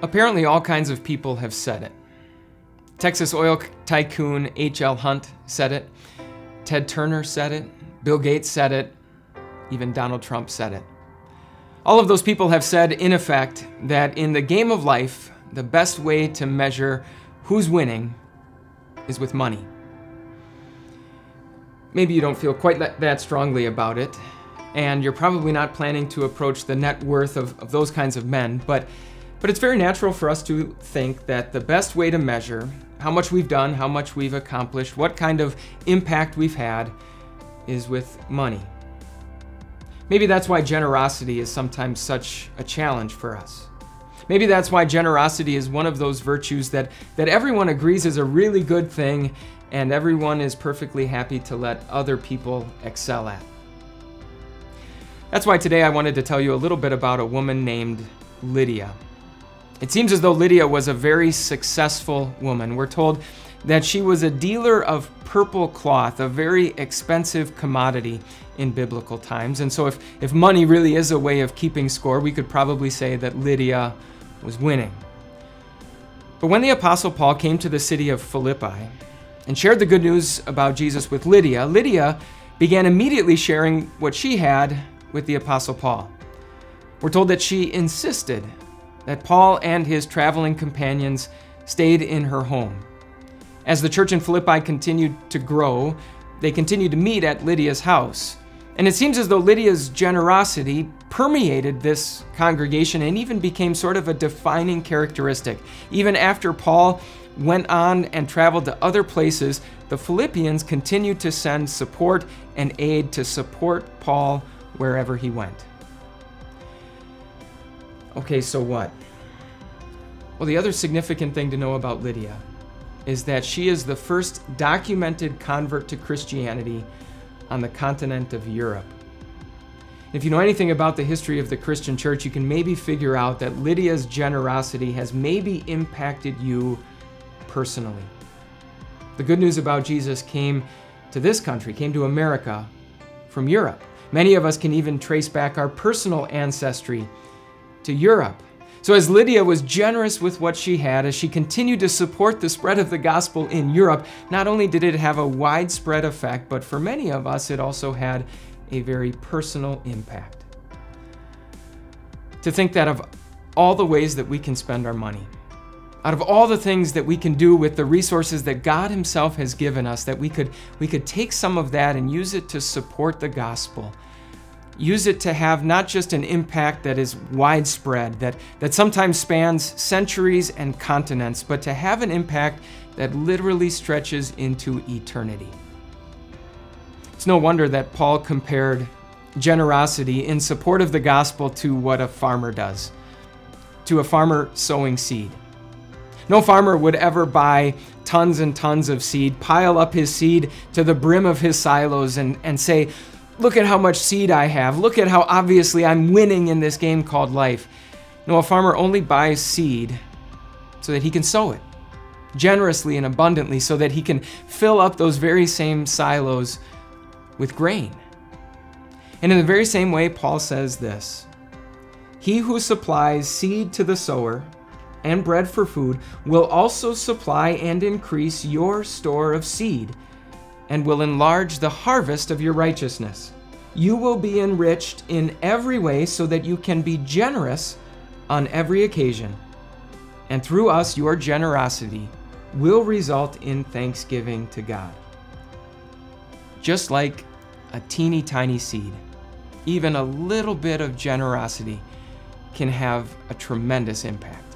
Apparently, all kinds of people have said it. Texas oil tycoon H.L. Hunt said it. Ted Turner said it. Bill Gates said it. Even Donald Trump said it. All of those people have said, in effect, that in the game of life, the best way to measure who's winning is with money. Maybe you don't feel quite that strongly about it, and you're probably not planning to approach the net worth of those kinds of men, but it's very natural for us to think that the best way to measure how much we've done, how much we've accomplished, what kind of impact we've had is with money. Maybe that's why generosity is sometimes such a challenge for us. Maybe that's why generosity is one of those virtues that everyone agrees is a really good thing and everyone is perfectly happy to let other people excel at. That's why today I wanted to tell you a little bit about a woman named Lydia. It seems as though Lydia was a very successful woman. We're told that she was a dealer of purple cloth, a very expensive commodity in biblical times. And so if money really is a way of keeping score, we could probably say that Lydia was winning. But when the Apostle Paul came to the city of Philippi and shared the good news about Jesus with Lydia, Lydia began immediately sharing what she had with the Apostle Paul. We're told that she insisted that Paul and his traveling companions stayed in her home. As the church in Philippi continued to grow, they continued to meet at Lydia's house. And it seems as though Lydia's generosity permeated this congregation and even became sort of a defining characteristic. Even after Paul went on and traveled to other places, the Philippians continued to send support and aid to support Paul wherever he went. Okay, so what? Well, the other significant thing to know about Lydia is that she is the first documented convert to Christianity on the continent of Europe. If you know anything about the history of the Christian church, you can maybe figure out that Lydia's generosity has maybe impacted you personally. The good news about Jesus came to this country, came to America from Europe. Many of us can even trace back our personal ancestry to Europe. So as Lydia was generous with what she had, as she continued to support the spread of the gospel in Europe, not only did it have a widespread effect, but for many of us, it also had a very personal impact. To think that of all the ways that we can spend our money, out of all the things that we can do with the resources that God Himself has given us, that we could take some of that and use it to support the gospel. Use it to have not just an impact that is widespread, that sometimes spans centuries and continents, but to have an impact that literally stretches into eternity. It's no wonder that Paul compared generosity in support of the gospel to what a farmer does, to a farmer sowing seed. No farmer would ever buy tons and tons of seed, pile up his seed to the brim of his silos and say, "Look at how much seed I have. Look at how obviously I'm winning in this game called life." No, a farmer only buys seed so that he can sow it generously and abundantly so that he can fill up those very same silos with grain. And in the very same way, Paul says this: "He who supplies seed to the sower and bread for food will also supply and increase your store of seed, and will enlarge the harvest of your righteousness. You will be enriched in every way so that you can be generous on every occasion. And through us, your generosity will result in thanksgiving to God." Just like a teeny tiny seed, even a little bit of generosity can have a tremendous impact.